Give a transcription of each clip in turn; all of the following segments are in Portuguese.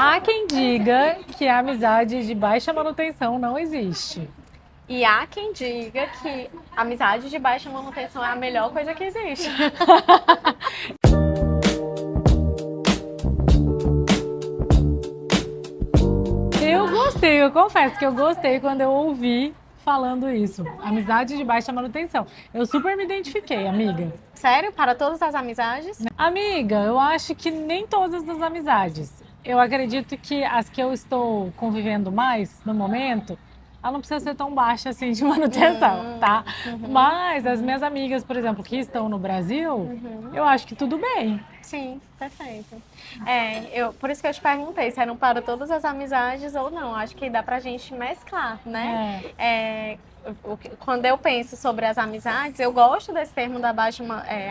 Há quem diga que a amizade de baixa manutenção não existe. E há quem diga que amizade de baixa manutenção é a melhor coisa que existe. Eu gostei, eu confesso que eu gostei quando eu ouvi falando isso. Amizade de baixa manutenção. Eu super me identifiquei, amiga. Sério? Para todas as amizades? Amiga, eu acho que nem todas as amizades. Eu acredito que as que eu estou convivendo mais no momento, ela não precisa ser tão baixa assim de manutenção, tá? Mas as minhas amigas, por exemplo, que estão no Brasil, eu acho que tudo bem. Sim, perfeito. Por isso que eu te perguntei se eram para todas as amizades ou não. Acho que dá pra gente mesclar, né? Quando eu penso sobre as amizades, eu gosto desse termo da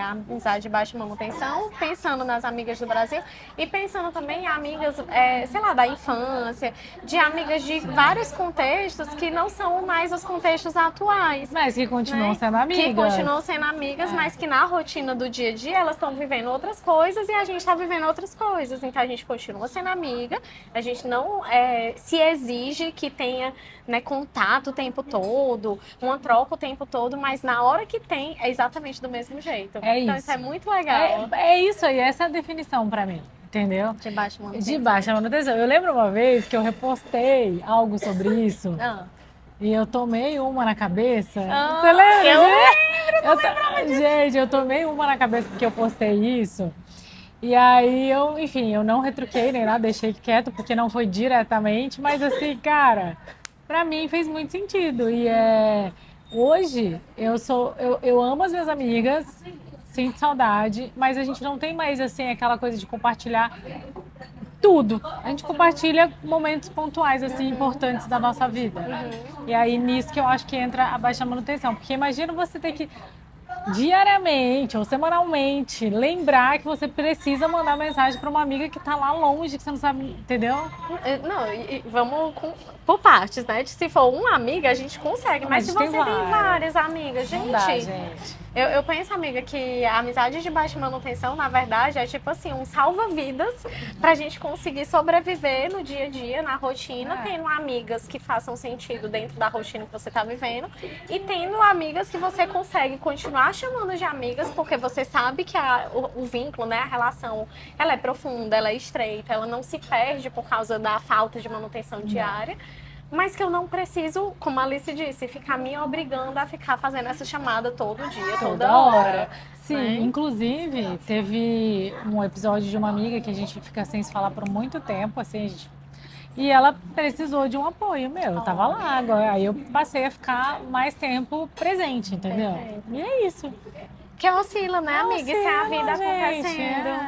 amizade de baixa manutenção, pensando nas amigas do Brasil e pensando também em amigas, sei lá, da infância, de amigas de vários contextos que não são mais os contextos atuais. Mas que continuam Né? sendo amigas. Que continuam sendo amigas, mas que na rotina do dia a dia elas estão vivendo outras coisas e a gente está vivendo outras coisas. Então a gente continua sendo amiga, a gente não se exige que tenha, né, contato o tempo todo, uma troca o tempo todo, mas na hora que tem é exatamente do mesmo jeito. Então isso é muito legal. É isso aí, essa é a definição pra mim. Entendeu? De baixa manutenção. De baixa manutenção. Eu lembro uma vez que eu repostei algo sobre isso. E eu tomei uma na cabeça. Você lembra? Eu lembro, Gente, eu tomei uma na cabeça porque eu postei isso. E aí enfim, eu não retruquei nem nada, deixei quieto porque não foi diretamente, mas assim, cara, pra mim fez muito sentido. E hoje eu amo as minhas amigas, sinto saudade, mas a gente não tem mais assim aquela coisa de compartilhar tudo. A gente compartilha momentos pontuais, assim, importantes da nossa vida. E aí, nisso que eu acho que entra a baixa manutenção. Porque imagina você ter que, diariamente ou semanalmente, lembrar que você precisa mandar mensagem para uma amiga que tá lá longe, que você não sabe, entendeu? Não, vamos por partes, né? Se for uma amiga, a gente consegue. Mas se você tem várias amigas, gente... Não dá, gente. Eu penso, amiga, que a amizade de baixa manutenção, na verdade, é tipo assim, um salva-vidas pra gente conseguir sobreviver no dia a dia, na rotina, tendo amigas que façam sentido dentro da rotina que você tá vivendo e tendo amigas que você consegue continuar chamando de amigas, porque você sabe que o vínculo, né, a relação, ela é profunda, ela é estreita, ela não se perde por causa da falta de manutenção diária. Mas que eu não preciso, como a Alice disse, ficar me obrigando a ficar fazendo essa chamada todo dia, toda hora. Sim, né? Inclusive teve um episódio de uma amiga que a gente fica sem se falar por muito tempo, assim, e ela precisou de um apoio meu, eu tava lá agora, aí eu passei a ficar mais tempo presente, entendeu? Perfeito. E é isso. Que oscila, né, amiga? Isso é a vida gente, acontecendo.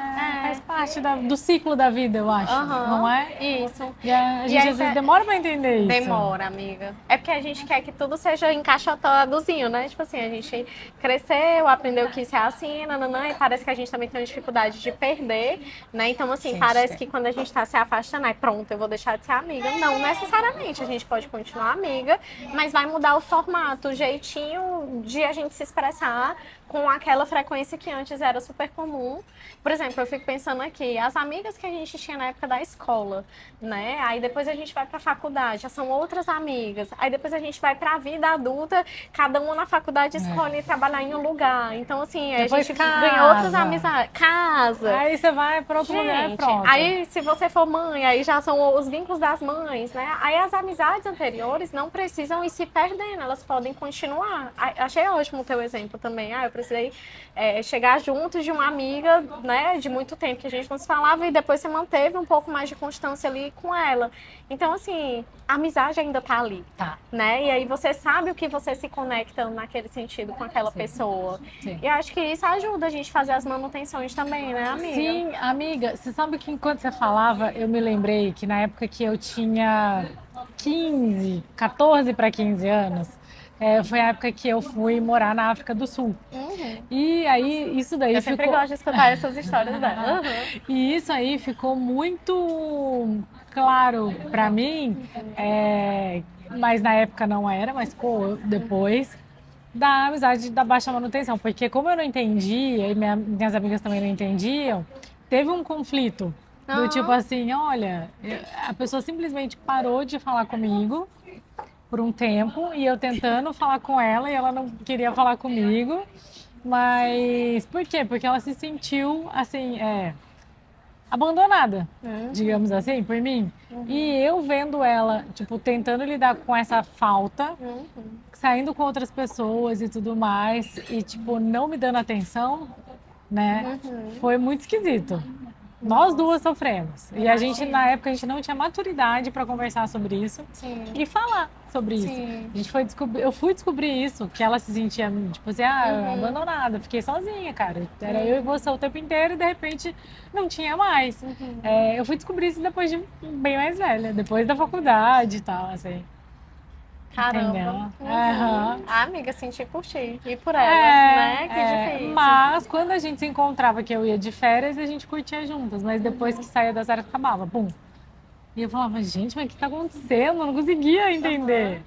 Faz parte do ciclo da vida, eu acho, não é? Isso. E a gente às vezes demora pra entender isso. Demora, amiga. É porque a gente quer que tudo seja encaixotadozinho, né? Tipo assim, a gente cresceu, aprendeu que isso é assim, nananã, e parece que a gente também tem uma dificuldade de perder, né? Então, assim, parece que quando a gente tá se afastando, aí pronto, eu vou deixar de ser amiga. Não necessariamente, a gente pode continuar amiga, mas vai mudar o formato, o jeitinho de a gente se expressar com aquela frequência que antes era super comum. Por exemplo, eu fico pensando aqui, as amigas que a gente tinha na época da escola, né? Aí depois a gente vai pra faculdade, já são outras amigas. Aí depois a gente vai pra vida adulta, cada uma na faculdade escolhe trabalhar em um lugar. Então, assim, depois a gente ganha outras amizades. Casa. Aí você vai pra outro lugar e pronto. Aí, se você for mãe, aí já são os vínculos das mães, né? Aí as amizades anteriores não precisam ir se perdendo, elas podem continuar. Achei ótimo o teu exemplo também. Eu precisei chegar junto de uma amiga, né, de muito tempo que a gente não se falava e depois você manteve um pouco mais de constância ali com ela. Então, assim, a amizade ainda tá ali, né? E aí você sabe o que você se conecta naquele sentido com aquela pessoa. E eu acho que isso ajuda a gente a fazer as manutenções também, né, amiga? Sim, amiga, você sabe que enquanto você falava, eu me lembrei que na época que eu tinha 14 para 15 anos, foi a época que eu fui morar na África do Sul. E aí, isso daí eu sempre gosto de escutar essas histórias dela. E isso aí ficou muito claro para mim, mas na época não era, mas ficou depois, da amizade da baixa manutenção. Porque como eu não entendia, e minhas amigas também não entendiam, teve um conflito Do tipo assim, olha, a pessoa simplesmente parou de falar comigo por um tempo e eu tentando falar com ela e ela não queria falar comigo. Mas por quê? Porque ela se sentiu assim, abandonada, digamos assim, por mim. E eu vendo ela, tipo, tentando lidar com essa falta, saindo com outras pessoas e tudo mais, e, tipo, não me dando atenção, né? Foi muito esquisito. Nós duas sofremos. E a gente, na época, a gente não tinha maturidade para conversar sobre isso Sim. e falar sobre isso. Sim. A gente foi eu fui descobrir isso, que ela se sentia, tipo assim, abandonada. Fiquei sozinha, cara. Era eu e você o tempo inteiro e de repente não tinha mais. Eu fui descobrir isso depois de bem mais velha, depois da faculdade e tal, assim. Caramba. Entendeu? Aham. A amiga senti por ti e por ela, né? Que difícil. Mas quando a gente se encontrava, que eu ia de férias, a gente curtia juntas. Mas depois que saía das férias, acabava, pum. E eu falava, gente, mas o que tá acontecendo? Eu não conseguia entender.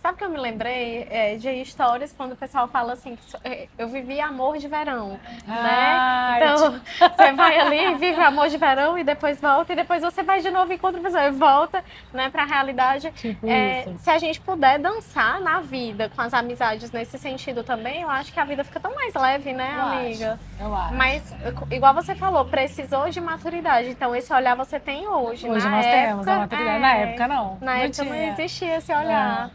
Sabe que eu me lembrei de histórias quando o pessoal fala assim, que eu vivi amor de verão, né? Então, você vai ali, vive amor de verão e depois volta, e depois você vai de novo e encontra a pessoa e volta, né, pra realidade. Tipo isso. Se a gente puder dançar na vida com as amizades nesse sentido também, eu acho que a vida fica tão mais leve, né, amiga? Eu acho. Mas, igual você falou, precisou de maturidade. Então, esse olhar você tem hoje. Hoje na nós época, temos a maturidade. Na época, não. Na Não época não tinha. existia esse olhar.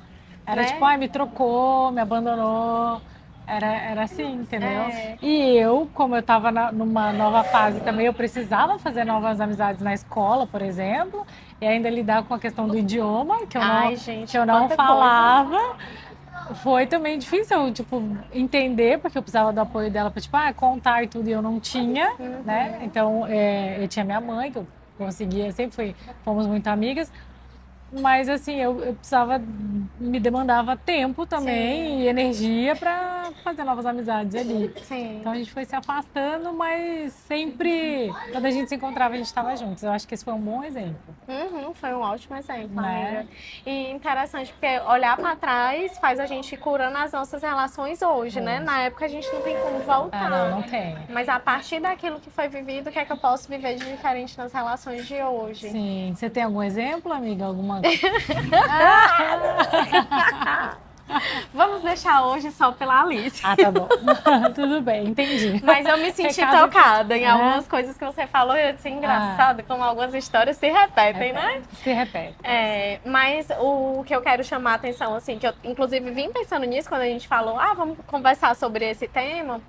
Era né? tipo, ai, me trocou, me abandonou. Era assim, entendeu? É. E eu, como eu tava numa nova fase também, eu precisava fazer novas amizades na escola, por exemplo, e ainda lidar com a questão do idioma, que eu Ai, gente, que eu não quanta falava. Foi também difícil, eu, tipo, entender, porque eu precisava do apoio dela para, tipo, contar e tudo, e eu não tinha, né? Então, eu tinha minha mãe, que eu conseguia, fomos muito amigas, mas, assim, eu precisava, me demandava tempo também e energia para fazer novas amizades ali. Sim. Então, a gente foi se afastando, mas sempre, quando a gente se encontrava, a gente estava juntos. Eu acho que esse foi um bom exemplo. Foi um ótimo exemplo, Né? amiga. E interessante, porque olhar para trás faz a gente ir curando as nossas relações hoje, né? Na época a gente não tem como voltar. Não tem. Mas a partir daquilo que foi vivido, o que é que eu posso viver de diferente nas relações de hoje? Sim. Você tem algum exemplo, amiga? Alguma Vamos deixar hoje só pela Alice. tá bom. Tudo bem, entendi. Mas eu me senti Recado tocada em algumas coisas que você falou. E eu disse, engraçado como algumas histórias se repetem, né? Se repete. Mas o que eu quero chamar a atenção, assim, que eu inclusive vim pensando nisso quando a gente falou, vamos conversar sobre esse tema.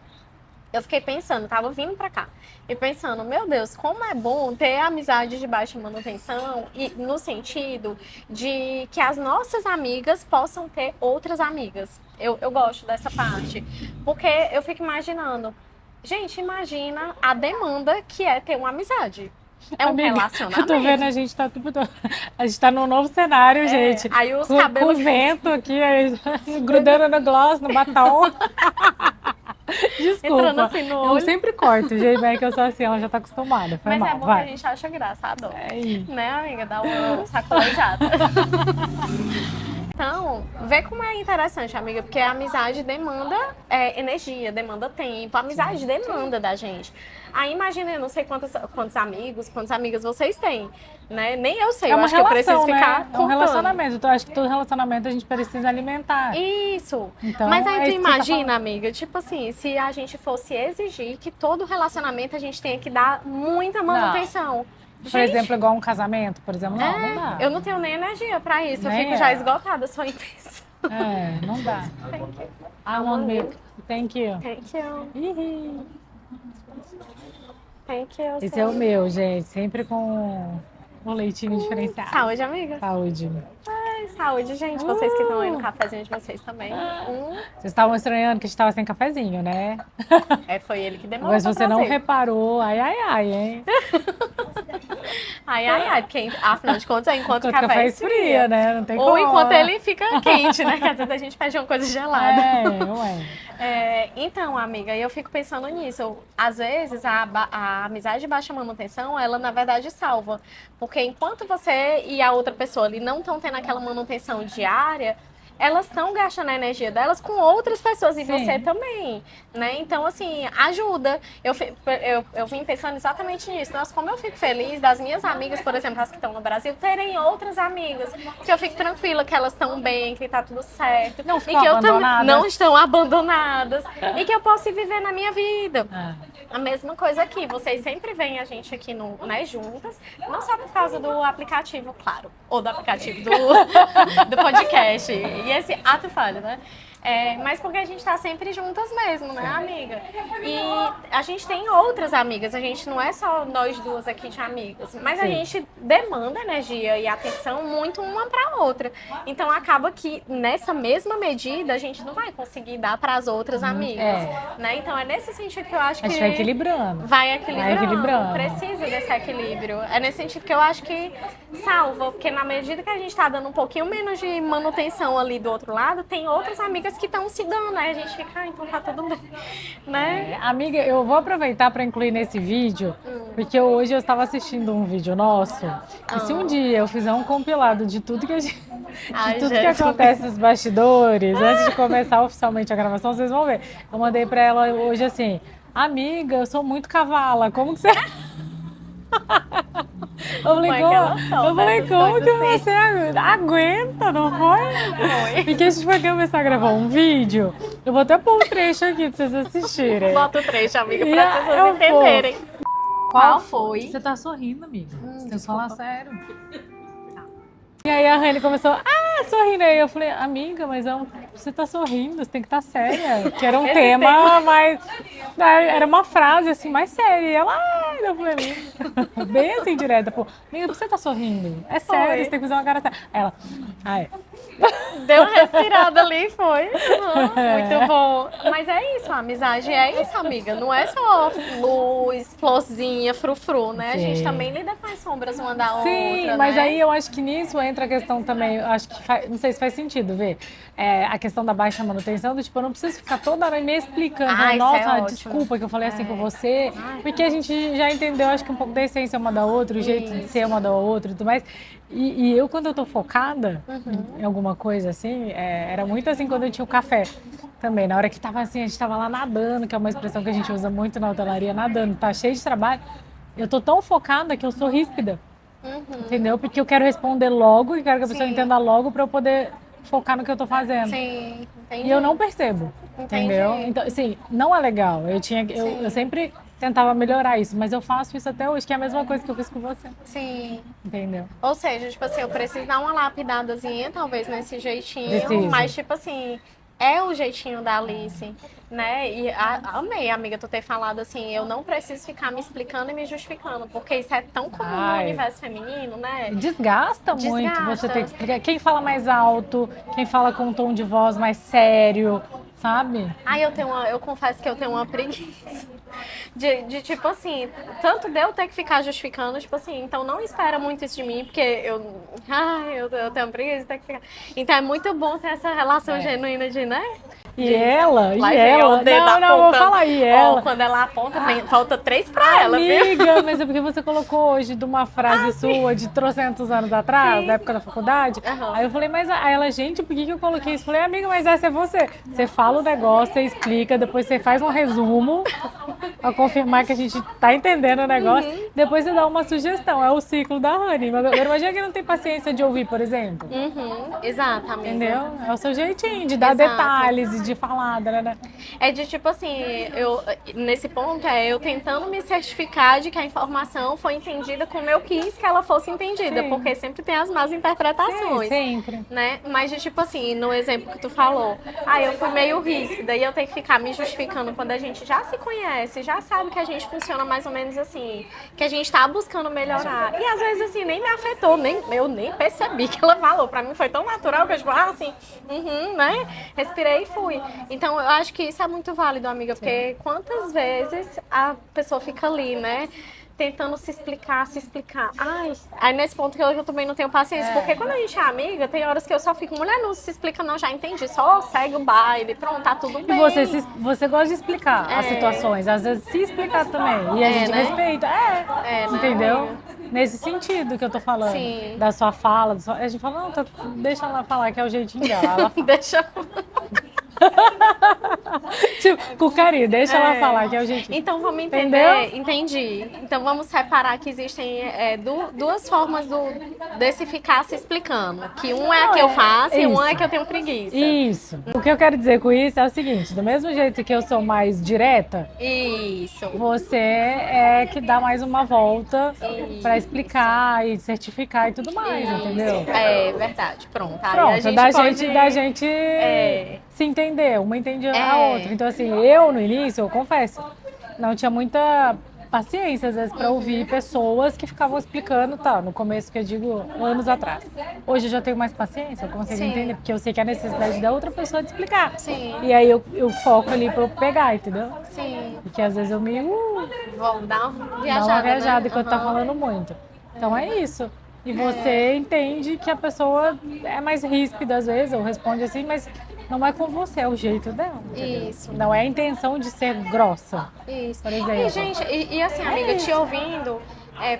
Eu fiquei pensando, tava vindo pra cá e pensando, meu Deus, como é bom ter amizade de baixa manutenção e no sentido de que as nossas amigas possam ter outras amigas. Eu gosto dessa parte, porque eu fico imaginando, gente, imagina a demanda que é ter uma amizade. É um Amiga, relacionamento. Eu tô vendo, a gente tá num novo cenário, gente. Aí os com cabelos... Com vento aqui, grudando no gloss, no batom. Desculpa, entrando assim no eu olho. sempre corto, gente, mas é que eu sou assim, ela já tá acostumada. Foi Mas mal, é bom vai. que a gente acha graça, adoro. Isso. Né, amiga? Dá uma sacolejada. Então, vê como é interessante, amiga, porque a amizade demanda energia, demanda tempo, a amizade demanda da gente. Aí imagina, eu não sei quantos amigos, quantas amigas vocês têm, né? Nem eu sei, eu acho que eu preciso ficar né? É um contando. relacionamento, então acho que todo relacionamento a gente precisa alimentar. Isso. Então, mas aí tu isso que você tá imagina, falando. amiga, tipo assim, se a gente fosse exigir que todo relacionamento a gente tenha que dar muita manutenção. Por Gente, exemplo, igual um casamento, por exemplo, não dá. eu não tenho nem energia pra isso, Nem eu fico já eu. esgotada só em pensar. Não dá. Thank you. I want milk. Thank you. Thank you. Ih, Thank you. esse é o meu, gente. Sempre com um leitinho diferenciado. Saúde, amiga. Saúde. Ai, saúde, gente. Vocês que estão aí no cafezinho de vocês também. Vocês estavam estranhando que a gente estava sem cafezinho, né? Foi ele que demorou Mas pra você não trazer. reparou. Ai, ai, ai, hein? Ai, porque afinal de contas é enquanto o Enquanto o café esfria, né? Não tem ou como. enquanto ele fica quente, né? Que às vezes a gente pede uma coisa gelada. Ué. Então, amiga, eu fico pensando nisso. Às vezes, a amizade de baixa manutenção, ela na verdade salva. Porque enquanto você e a outra pessoa ali não estão tendo aquela manutenção diária, elas estão gastando a energia delas com outras pessoas e Sim. você também, né? Então, assim, ajuda. Eu vim pensando exatamente nisso. Nossa, como eu fico feliz das minhas amigas, por exemplo, as que estão no Brasil, terem outras amigas, que eu fico tranquila que elas estão bem, que tá tudo certo. Não E ficam que eu também abandonadas. não estão abandonadas. E que eu posso viver na minha vida. A mesma coisa aqui, vocês sempre veem a gente aqui né, juntas, não só por causa do aplicativo, claro, ou do aplicativo do podcast, e esse ato falho, né? Mas porque a gente tá sempre juntas mesmo, né, amiga? E a gente tem outras amigas, a gente não é só nós duas aqui de amigas, mas a gente demanda energia e atenção muito uma pra outra. Então acaba que nessa mesma medida a gente não vai conseguir dar pras outras amigas, né? Então é nesse sentido que eu acho que A gente vai equilibrando. vai equilibrando. Precisa desse equilíbrio. É nesse sentido que eu acho que salva, porque na medida que a gente tá dando um pouquinho menos de manutenção ali do outro lado, tem outras amigas que estão se dando, aí a gente fica, então tá tudo bem, né? Amiga, eu vou aproveitar para incluir nesse vídeo, porque hoje eu estava assistindo um vídeo nosso, e se um dia eu fizer um compilado de tudo que a gente, que acontece nos bastidores, antes de começar oficialmente a gravação, vocês vão ver. Eu mandei para ela hoje assim, amiga, eu sou muito cavala, como que você... Eu falei, como que você aguenta, não foi? Porque a gente vai começar a gravar um vídeo. Eu vou até pôr um trecho aqui pra vocês assistirem. Bota o trecho, amiga, para as pessoas entenderem. Qual foi? Você tá sorrindo, amiga. Você tem que falar sério. E aí a Rani começou, sorrindo. Aí eu falei, amiga, mas você tá sorrindo, você tem que estar séria. Que era um tema mais... Era uma frase assim, mais séria. E ela, eu falei, amiga, bem assim, direta, pô, amiga, por que você tá sorrindo? É sério, você tem que fazer uma cara séria. Aí ela, Deu uma respirada ali, foi. Muito bom. Mas é isso, a amizade é isso, amiga. Não é só luz, florzinha, frufru, né? A gente também lida com as sombras uma da outra. Sim, mas aí eu acho que nisso entra a questão também, eu acho que não sei se faz sentido, ver a questão da baixa manutenção, do tipo, eu não preciso ficar toda hora me explicando, nossa, desculpa que eu falei assim com você, porque a gente já entendeu, acho que um pouco da essência uma da outra, o jeito de ser uma da outra e tudo mais. E eu, quando eu tô focada em alguma coisa assim, era muito assim quando eu tinha o café também, na hora que tava assim, a gente tava lá nadando, que é uma expressão que a gente usa muito na hotelaria, nadando, tá cheio de trabalho, eu tô tão focada que eu sou ríspida. Entendeu? Porque eu quero responder logo e quero que a pessoa entenda logo para eu poder focar no que eu tô fazendo. Sim, entendi. E eu não percebo, entendeu? Então, assim, não é legal. Eu sempre tentava melhorar isso, mas eu faço isso até hoje, que é a mesma coisa que eu fiz com você. Sim. Entendeu? Ou seja, tipo assim, eu preciso dar uma lapidadazinha, talvez, nesse jeitinho, Preciso. mas tipo assim, é o jeitinho da Alice, né? E amei, amiga, tu ter falado assim, eu não preciso ficar me explicando e me justificando, porque isso é tão comum no universo feminino, né? Desgasta muito você ter que explicar. Quem fala mais alto, quem fala com um tom de voz mais sério, sabe? Eu confesso que eu tenho uma preguiça. De tipo assim, tanto de eu ter que ficar justificando, tipo assim, então não espera muito isso de mim, porque eu tenho preguiça de ter que ficar. Então é muito bom ter essa relação genuína de, né? E ela, vou falar, e ela. Quando ela aponta, falta 3 pra ela, viu? Amiga, mas é porque você colocou hoje de uma frase sua de trocentos anos atrás, da época da faculdade. Aí eu falei, mas aí ela, gente, por que eu coloquei isso? Eu falei, amiga, mas essa é você. Você fala o negócio, você explica, depois você faz um resumo pra confirmar que a gente tá entendendo o negócio. Depois você dá uma sugestão, é o ciclo da Rani. Agora imagina que não tem paciência de ouvir, por exemplo. Exato, amiga. Entendeu? É o seu jeitinho de dar detalhes, de falar, né? É de tipo assim, nesse ponto eu tentando me certificar de que a informação foi entendida como eu quis que ela fosse entendida, porque sempre tem as más interpretações. Sempre. Né? Mas de tipo assim, no exemplo que tu falou, eu fui meio ríspida e eu tenho que ficar me justificando quando a gente já se conhece, já sabe que a gente funciona mais ou menos assim, que a gente tá buscando melhorar. E às vezes assim, nem me afetou, eu nem percebi que ela falou. Pra mim foi tão natural que eu tipo, assim, né? Respirei e fui. Então, eu acho que isso é muito válido, amiga, porque quantas vezes a pessoa fica ali, né? Tentando se explicar. Aí nesse ponto que eu também não tenho paciência, porque quando a gente é amiga, tem horas que eu só fico, mulher, não se explica não, já entendi, só segue o baile, pronto, tá tudo bem. E você gosta de explicar as situações, às vezes se explicar também, e a gente respeita, entendeu? nesse sentido que eu tô falando. Sim. Da sua fala. A gente fala, não, deixa ela falar, que é o jeitinho dela. Ela Deixa eu... tipo, com carinho, deixa ela falar, que é o jeitinho. Então vamos entender, entendi. Então vamos separar que existem duas formas desse ficar se explicando. Que um é a que eu faço e um é que eu tenho preguiça. Isso. O que eu quero dizer com isso é o seguinte, do mesmo jeito que eu sou mais direta, Isso. você é que dá mais uma volta pra explicar e certificar e tudo mais, entendeu? É verdade, pronto. Aí Pronto, a gente da gente se entender, uma entende a outra. Então, assim, eu no início, eu confesso, não tinha muita paciência, às vezes, para ouvir pessoas que ficavam explicando, tá, no começo, que eu digo, anos atrás. Hoje eu já tenho mais paciência, eu consigo entender, porque eu sei que a necessidade da outra pessoa de explicar. Sim. E aí eu foco ali pra eu pegar, entendeu? Sim. Porque às vezes eu me... Vou dar uma viajada, dá uma viajada né? enquanto tá falando muito. Então é isso. E você entende que a pessoa é mais ríspida às vezes, ou responde assim, mas não é com você, é o jeito dela. Entendeu? Isso. Não é a intenção de ser grossa. Isso. Por exemplo. E, gente, e assim, amiga, te ouvindo,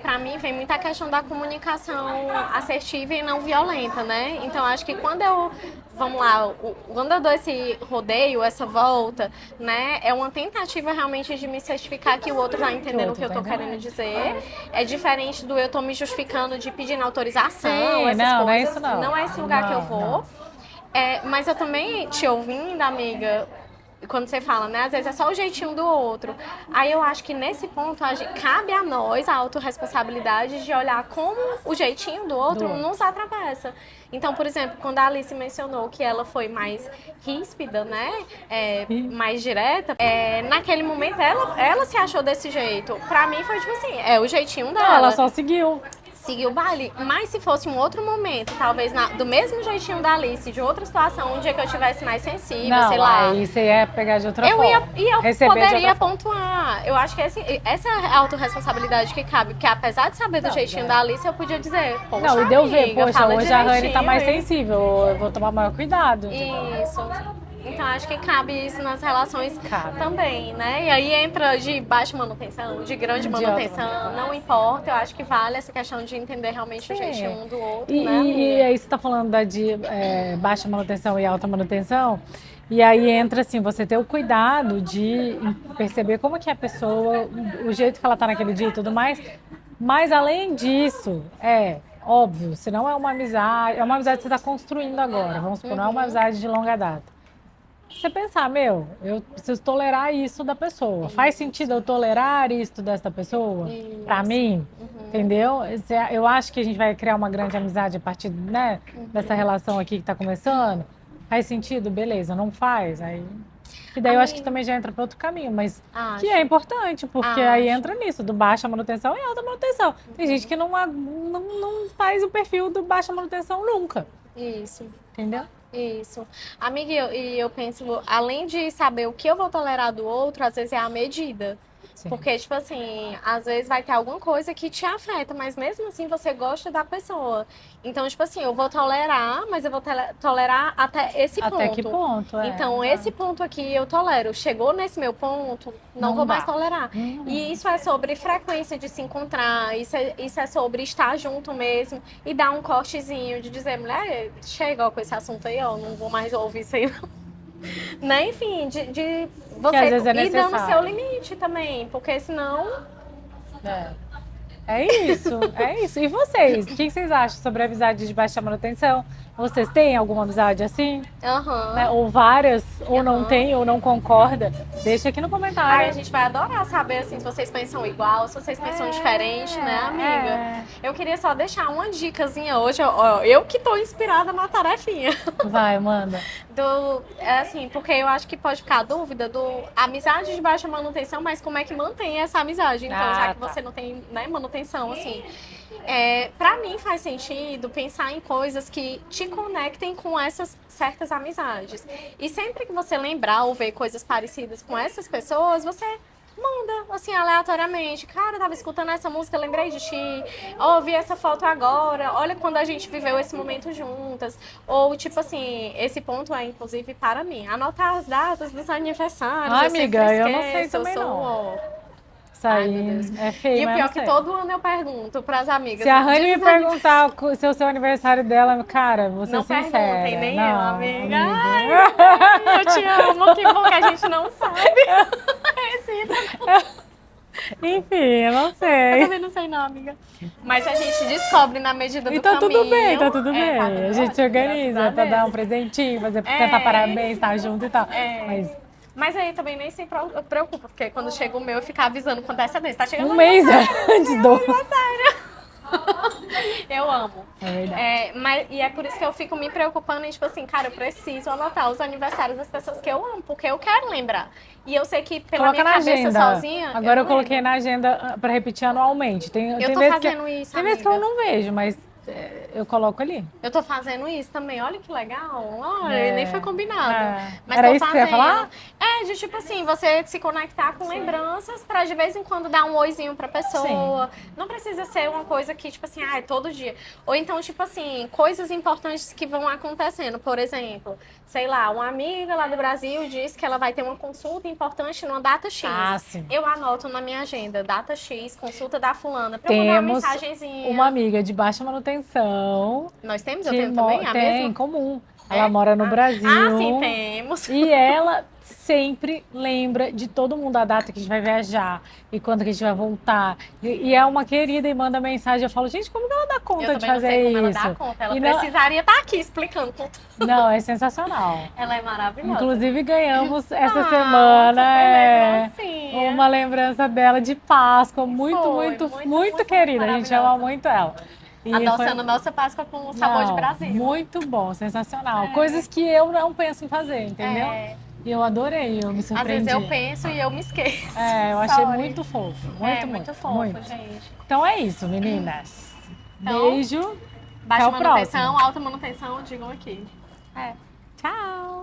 pra mim vem muita questão da comunicação assertiva e não violenta, né? Então, acho que vamos lá, quando eu dou esse rodeio, essa volta, né, é uma tentativa realmente de me certificar que o outro tá entendendo o que eu tô querendo dizer. É diferente do eu tô me justificando de pedindo autorização, essas não, coisas. Não é isso não. Não é esse lugar que eu vou. Mas eu também, te ouvindo, amiga, quando você fala, né? Às vezes é só o jeitinho do outro. Aí eu acho que nesse ponto cabe a nós a autorresponsabilidade de olhar como o jeitinho do outro nos atravessa. Então, por exemplo, quando a Alice mencionou que ela foi mais ríspida, né? Mais direta, naquele momento ela se achou desse jeito. Pra mim foi tipo assim, é o jeitinho dela. Não, ela só seguiu o baile, mas se fosse um outro momento, talvez do mesmo jeitinho da Alice, de outra situação, um dia que eu tivesse mais sensível, sei lá. Aí você ia pegar de outra forma. Eu poderia pontuar. Eu acho que essa é a autorresponsabilidade que cabe, porque apesar de saber do jeitinho da Alice, eu podia dizer, poxa, não, e deu ver, poxa, hoje a Rani tá mais hein? sensível, eu vou tomar maior cuidado. Isso. Então, acho que cabe isso nas relações também, né? E aí entra de baixa manutenção, de grande manutenção, não importa. Eu acho que vale essa questão de entender realmente o jeitinho um do outro, né? E aí você tá falando de baixa manutenção e alta manutenção, e aí entra assim, você ter o cuidado de perceber como que é a pessoa, o jeito que ela tá naquele dia e tudo mais. Mas além disso, óbvio, se não é uma amizade que você tá construindo agora, vamos supor, não é uma amizade de longa data. Você pensar, eu preciso tolerar isso da pessoa. Faz sentido eu tolerar isso dessa pessoa? Pra mim? Entendeu? Eu acho que a gente vai criar uma grande amizade a partir, né, dessa relação aqui que tá começando. Faz sentido? Beleza, não faz? Aí... E daí eu acho que também já entra para outro caminho, mas que é importante, porque aí entra nisso, do baixa manutenção e alta manutenção. Tem gente que não faz o perfil do baixa manutenção nunca. Isso. Entendeu? Isso. Amiga, e eu penso, além de saber o que eu vou tolerar do outro, às vezes é a medida. Sim. Porque, tipo assim, às vezes vai ter alguma coisa que te afeta, mas mesmo assim você gosta da pessoa. Então, tipo assim, eu vou tolerar, mas eu vou tolerar até esse ponto. Até que ponto, Então, esse ponto aqui eu tolero. Chegou nesse meu ponto, não vou mais tolerar. E isso é sobre frequência de se encontrar, isso é sobre estar junto mesmo e dar um cortezinho de dizer, mulher, chega com esse assunto aí, ó, não vou mais ouvir isso aí, não. Né? Enfim, de você ir dando seu limite também, porque senão... É isso. E vocês? O que vocês acham sobre a amizade de baixa manutenção? Vocês têm alguma amizade assim? Né? Ou várias, ou não tem, ou não concorda? Deixa aqui no comentário. A gente vai adorar saber assim, se vocês pensam igual, se vocês pensam diferente, né, amiga? Eu queria só deixar uma dicasinha hoje, eu que tô inspirada na tarefinha. Vai, manda. Assim, porque eu acho que pode ficar a dúvida do amizade de baixa manutenção, mas como é que mantém essa amizade? Então, já que você não tem, né, manutenção, assim... pra mim faz sentido pensar em coisas que te conectem com essas certas amizades. E sempre que você lembrar ou ver coisas parecidas com essas pessoas, você manda, assim, aleatoriamente. Cara, eu tava escutando essa música, lembrei de ti. Ouvi essa foto agora. Olha quando a gente viveu esse momento juntas. Ou, tipo assim, esse ponto é, inclusive, para mim. Anotar as datas dos aniversários. Amiga, eu não sei também não. Isso Ai, meu aí Deus. é feio, E o mas pior não é que sei. todo ano eu pergunto pras amigas. Se a Rani me diz os perguntar se é o seu aniversário dela, cara, vou ser Não sincera. perguntem, nem eu, não, amiga. amiga. Eu te amo, que bom que a gente não sabe. Enfim, eu não Eu sei. também não sei não, amiga. Mas a gente descobre na medida do E tá caminho. tudo bem, tá tudo bem. Tá tudo A gente se ótimo, organiza graças a pra dar um Deus. presentinho, fazer, É. cantar parabéns, estar junto e tal. É. Mas aí também nem se preocupa, porque quando chega o meu, eu fico avisando com antecedência. Tá chegando Um o mês antes do. Eu amo. É verdade. E é por isso que eu fico me preocupando em, tipo assim, cara, eu preciso anotar os aniversários das pessoas que eu amo, porque eu quero lembrar. E eu sei que pela Coloca minha na cabeça agenda. sozinha. Agora eu não coloquei lembro. na agenda pra repetir anualmente. Tem Eu tô vezes fazendo isso, tem vezes que eu amiga. não vejo, mas eu coloco ali. Eu tô fazendo isso também. Olha que legal. Olha, É. nem foi combinado. É. Mas Era tô isso que você ia fazendo. falar? De tipo assim, você se conectar com lembranças pra de vez em quando dar um oizinho pra pessoa. Não precisa ser uma coisa que, tipo assim, todo dia. Ou então, tipo assim, coisas importantes que vão acontecendo. Por exemplo, sei lá, uma amiga lá do Brasil diz que ela vai ter uma consulta importante numa data X. Ah, sim. Eu anoto na minha agenda, data X, consulta da fulana, pra eu mandar uma Temos mensagenzinha. uma amiga de baixa manutenção. Nós temos? Eu que tenho também? A tem, mesma? comum. Ela mora no Brasil. Ah, sim, temos. E ela sempre lembra de todo mundo a data que a gente vai viajar e quando que a gente vai voltar. E é uma querida e manda mensagem. Eu falo, gente, como que ela dá conta Eu de também não fazer sei como isso? ela dá conta. Ela E não- precisaria estar aqui explicando. Não, é sensacional. Ela é maravilhosa. Inclusive ganhamos essa Ah, semana super lembrancinha. uma lembrança dela de Páscoa, muito, Foi, muito, muito, muito muito querida. A gente maravilhosa. ama muito ela. E Adoçando foi- nossa Páscoa com o sabor de Não, Brasil. muito bom, sensacional. Coisas que eu não penso em fazer, entendeu? É. E eu adorei, eu me Às surpreendi. vezes eu penso e eu me esqueço. Eu achei Sorry. muito fofo, Muito fofo, muito. gente. Então é isso, meninas. Então, Beijo. Baixa Até o manutenção, próximo. alta manutenção, digam aqui. Tchau.